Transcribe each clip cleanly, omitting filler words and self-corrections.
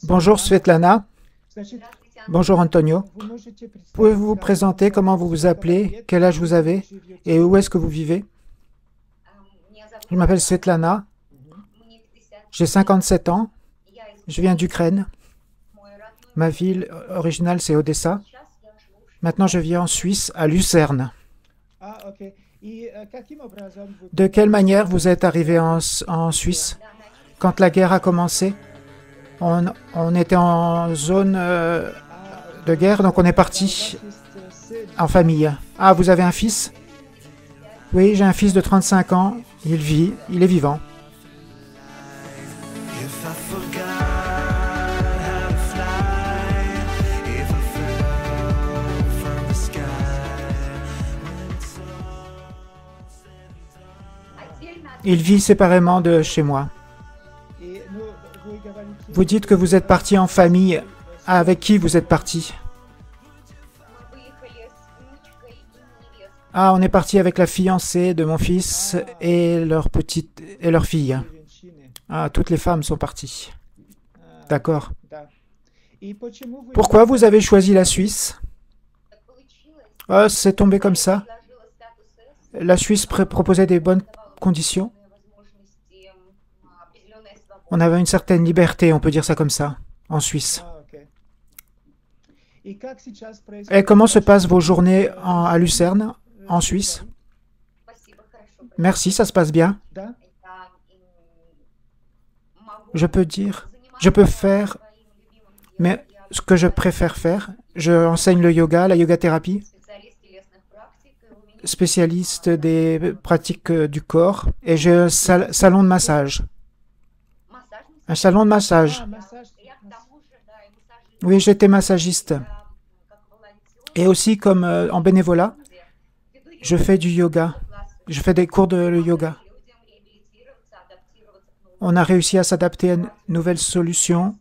Bonjour Svetlana. Bonjour Antonio. Pouvez-vous vous présenter comment vous vous appelez, quel âge vous avez et où est-ce que vous vivez? Je m'appelle Svetlana. J'ai 57 ans. Je viens d'Ukraine. Ma ville originale, c'est Odessa. Maintenant, je vis en Suisse, à Lucerne. De quelle manière vous êtes arrivé en Suisse? Quand la guerre a commencé, on était en zone de guerre, donc on est parti en famille. Ah, vous avez un fils? Oui, j'ai un fils de 35 ans. Il vit, il est vivant. Il vit séparément de chez moi. Vous dites que vous êtes parti en famille. Avec qui vous êtes parti? Ah, on est parti avec la fiancée de mon fils et leur fille. Ah, toutes les femmes sont parties. D'accord. Pourquoi vous avez choisi la Suisse? Ah, c'est tombé comme ça. La Suisse proposait des bonnes conditions. On avait une certaine liberté, on peut dire ça comme ça, en Suisse. Et comment se passent vos journées à Lucerne, en Suisse? Merci, ça se passe bien. Je peux faire, mais ce que je préfère faire, je enseigne le yoga, la yoga thérapie, spécialiste des pratiques du corps, et j'ai un salon de massage. Un salon de massage. Oui, j'étais massagiste. Et aussi, comme en bénévolat, je fais du yoga. Je fais des cours de yoga. On a réussi à s'adapter à une nouvelle solution.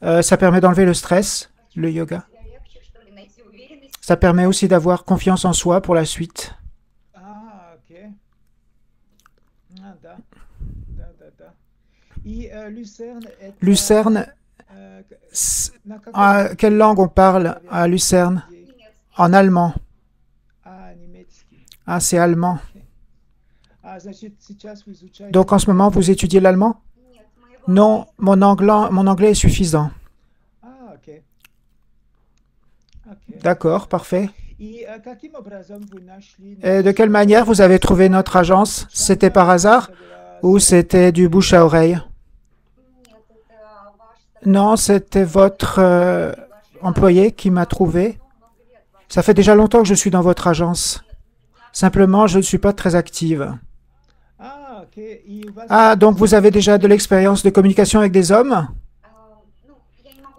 Ça permet d'enlever le stress, le yoga. Ça permet aussi d'avoir confiance en soi pour la suite. Lucerne, quelle langue on parle à Lucerne? En allemand. Ah, c'est allemand. Donc en ce moment, vous étudiez l'allemand? Non, mon anglais est suffisant. D'accord, parfait. Et de quelle manière vous avez trouvé notre agence? C'était par hasard ou c'était du bouche à oreille? Non, c'était votre employé qui m'a trouvé. Ça fait déjà longtemps que je suis dans votre agence. Simplement, je ne suis pas très active. Ah, donc vous avez déjà de l'expérience de communication avec des hommes?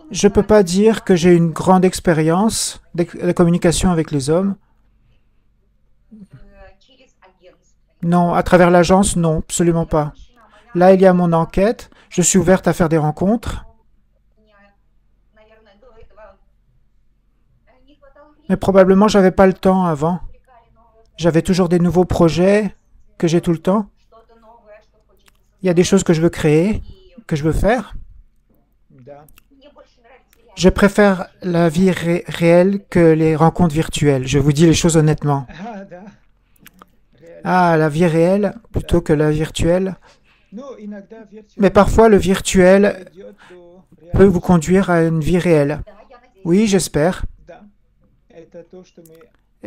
Je ne peux pas dire que j'ai une grande expérience de communication avec les hommes. Non, à travers l'agence, non, absolument pas. Là, il y a mon enquête. Je suis ouverte à faire des rencontres. Mais probablement, j'avais pas le temps avant. J'avais toujours des nouveaux projets que j'ai tout le temps. Il y a des choses que je veux créer, que je veux faire. Je préfère la vie réelle que les rencontres virtuelles. Je vous dis les choses honnêtement. Ah, la vie réelle plutôt que la virtuelle. Mais parfois, le virtuel peut vous conduire à une vie réelle. Oui, j'espère.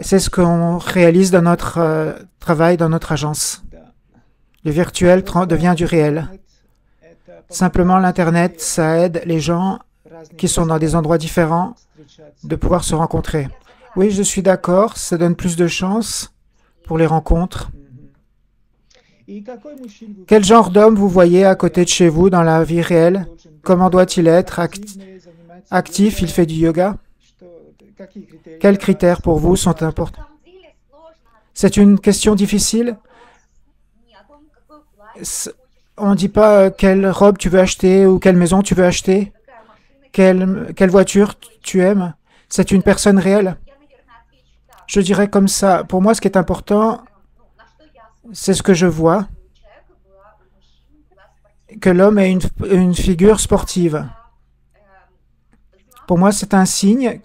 C'est ce qu'on réalise dans notre travail, dans notre agence. Le virtuel devient du réel. Simplement, l'Internet, ça aide les gens qui sont dans des endroits différents de pouvoir se rencontrer. Oui, je suis d'accord, ça donne plus de chances pour les rencontres. Quel genre d'homme vous voyez à côté de chez vous dans la vie réelle? Comment doit-il être? Actif, il fait du yoga? Quels critères pour vous sont importants? C'est une question difficile. On ne dit pas quelle robe tu veux acheter ou quelle maison tu veux acheter, quelle voiture tu aimes. C'est une personne réelle. Je dirais comme ça. Pour moi, ce qui est important, c'est ce que je vois. que l'homme est une figure sportive. Pour moi, c'est un signe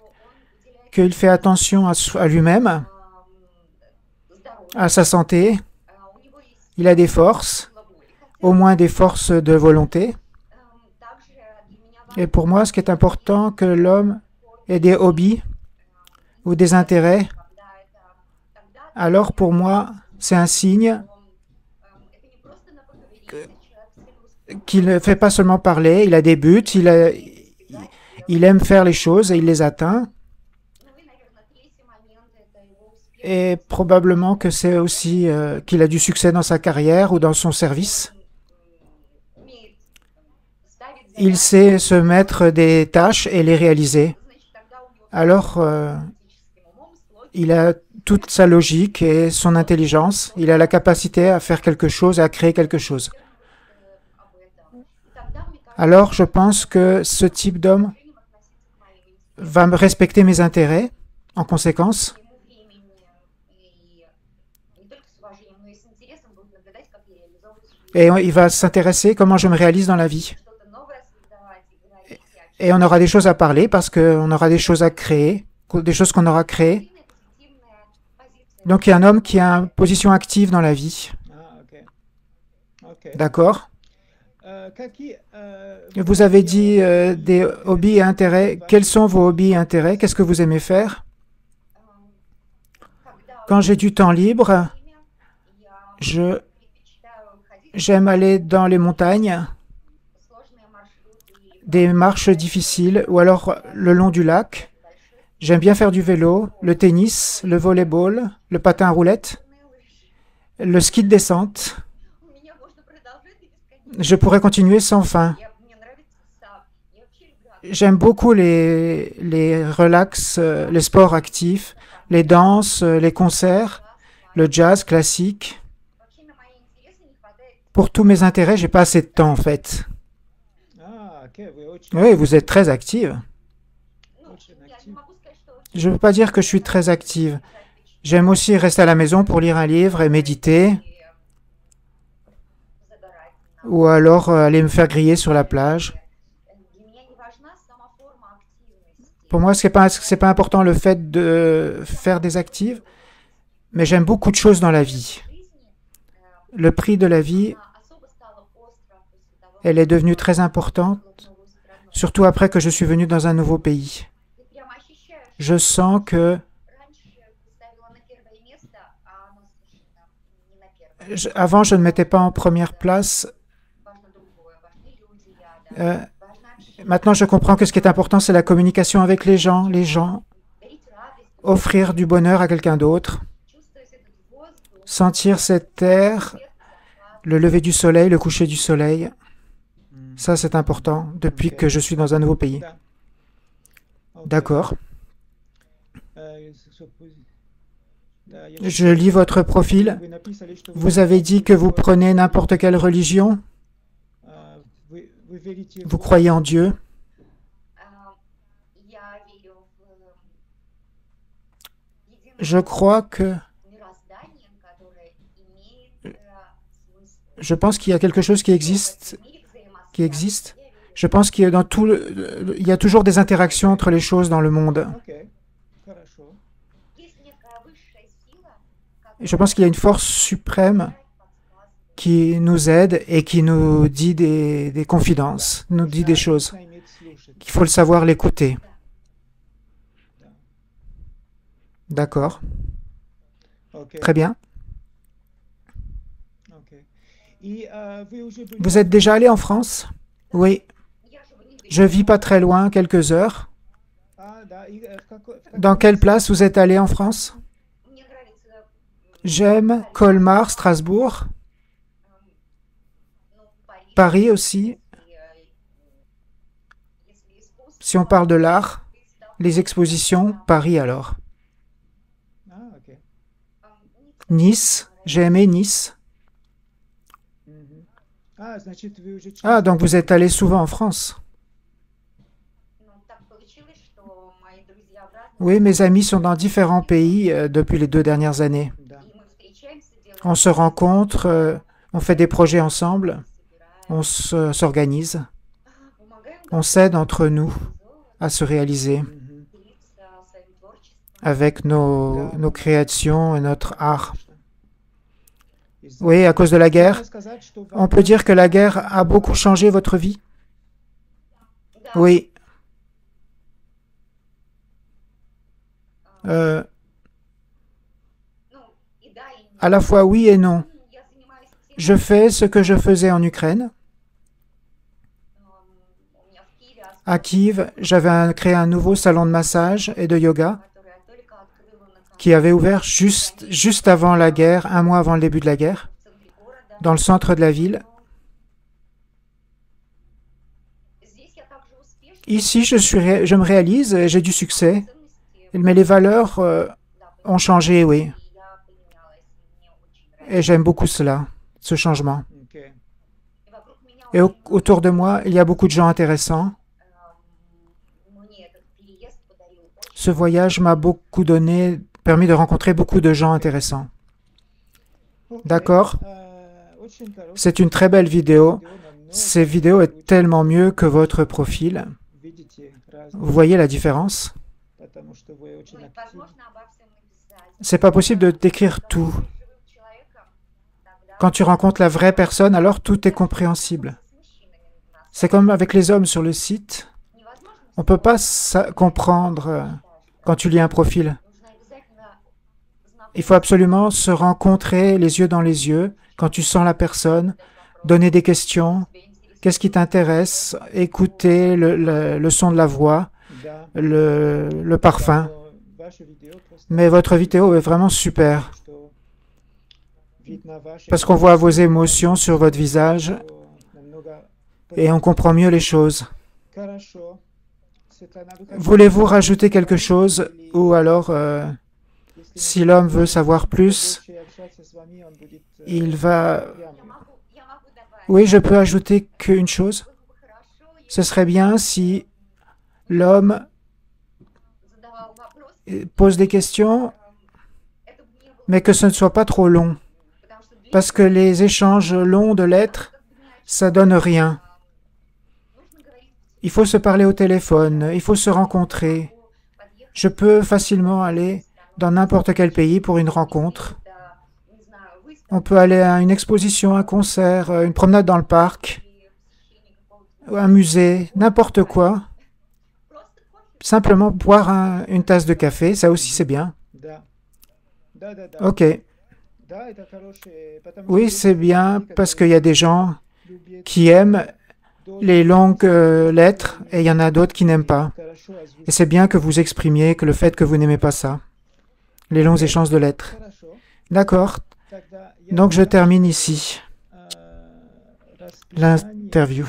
qu'il fait attention à lui-même, à sa santé. Il a des forces, au moins des forces de volonté. Et pour moi, ce qui est important, que l'homme ait des hobbies ou des intérêts. Alors pour moi, c'est un signe qu'il ne fait pas seulement parler, il a des buts, il aime faire les choses et il les atteint. Et probablement que c'est aussi qu'il a du succès dans sa carrière ou dans son service. Il sait se mettre des tâches et les réaliser. Alors, il a toute sa logique et son intelligence. Il a la capacité à faire quelque chose et à créer quelque chose. Alors, je pense que ce type d'homme va me respecter mes intérêts en conséquence. Et il va s'intéresser comment je me réalise dans la vie. Et on aura des choses à parler parce qu'on aura des choses à créer, des choses qu'on aura créées. Donc il y a un homme qui a une position active dans la vie. D'accord. Vous avez dit des hobbies et intérêts. Quels sont vos hobbies et intérêts? Qu'est-ce que vous aimez faire? Quand j'ai du temps libre, j'aime aller dans les montagnes, des marches difficiles, ou alors le long du lac. J'aime bien faire du vélo, le tennis, le volleyball, le patin à roulettes, le ski de descente. Je pourrais continuer sans fin. J'aime beaucoup les relax, les sports actifs, les danses, les concerts, le jazz classique. Pour tous mes intérêts, j'ai pas assez de temps en fait. Oui, vous êtes très active. Je ne veux pas dire que je suis très active. J'aime aussi rester à la maison pour lire un livre et méditer. Ou alors aller me faire griller sur la plage. Pour moi, ce n'est pas important le fait de faire des actives, mais j'aime beaucoup de choses dans la vie. Le prix de la vie, elle est devenue très importante, surtout après que je suis venu dans un nouveau pays. Je sens que avant, je ne mettais pas en première place. Maintenant, je comprends que ce qui est important, c'est la communication avec les gens, offrir du bonheur à quelqu'un d'autre, sentir cet air, le lever du soleil, le coucher du soleil. Ça, c'est important depuis que je suis dans un nouveau pays. D'accord. Je lis votre profil. Vous avez dit que vous prenez n'importe quelle religion. Vous croyez en Dieu. Je crois que... Je pense qu'il y a quelque chose qui existe. Je pense qu'il y a il y a toujours des interactions entre les choses dans le monde. Je pense qu'il y a une force suprême qui nous aide et qui nous dit des confidences, nous dit des choses. Il faut le savoir l'écouter. D'accord. Très bien. Vous êtes déjà allé en France? Oui. Je vis pas très loin, quelques heures. Dans quelle place vous êtes allé en France? J'aime Colmar, Strasbourg, Paris aussi. Si on parle de l'art, les expositions, Paris alors. Nice, j'ai aimé Nice. Ah, donc vous êtes allé souvent en France. Oui, mes amis sont dans différents pays depuis les 2 dernières années. On se rencontre, on fait des projets ensemble. On s'organise, on s'aide entre nous à se réaliser avec nos créations et notre art. Oui, à cause de la guerre. On peut dire que la guerre a beaucoup changé votre vie? Oui. À la fois oui et non. Je fais ce que je faisais en Ukraine. À Kiev, j'avais créé un nouveau salon de massage et de yoga qui avait ouvert juste avant la guerre, un mois avant le début de la guerre, dans le centre de la ville. Ici, je me réalise et j'ai du succès, mais les valeurs ont changé, oui. Et j'aime beaucoup cela, ce changement. Et autour de moi, il y a beaucoup de gens intéressants. Ce voyage m'a beaucoup permis de rencontrer beaucoup de gens intéressants. D'accord? C'est une très belle vidéo. Cette vidéo est tellement mieux que votre profil. Vous voyez la différence? C'est pas possible de décrire tout. Quand tu rencontres la vraie personne, alors tout est compréhensible. C'est comme avec les hommes sur le site. On ne peut pas comprendre quand tu lis un profil. Il faut absolument se rencontrer les yeux dans les yeux, quand tu sens la personne, donner des questions, qu'est-ce qui t'intéresse, écouter le son de la voix, le parfum. Mais votre vidéo est vraiment super, parce qu'on voit vos émotions sur votre visage et on comprend mieux les choses. Voulez-vous rajouter quelque chose ou alors, si l'homme veut savoir plus, il va... Oui, je peux ajouter qu'une chose. Ce serait bien si l'homme pose des questions, mais que ce ne soit pas trop long. Parce que les échanges longs de lettres, ça donne rien. Il faut se parler au téléphone, il faut se rencontrer. Je peux facilement aller dans n'importe quel pays pour une rencontre. On peut aller à une exposition, un concert, une promenade dans le parc, un musée, n'importe quoi. Simplement boire une tasse de café, ça aussi c'est bien. Ok. Oui, c'est bien parce qu'il y a des gens qui aiment les longues lettres et il y en a d'autres qui n'aiment pas. Et c'est bien que vous exprimiez que le fait que vous n'aimez pas ça, les longs échanges de lettres. D'accord. Donc je termine ici l'interview.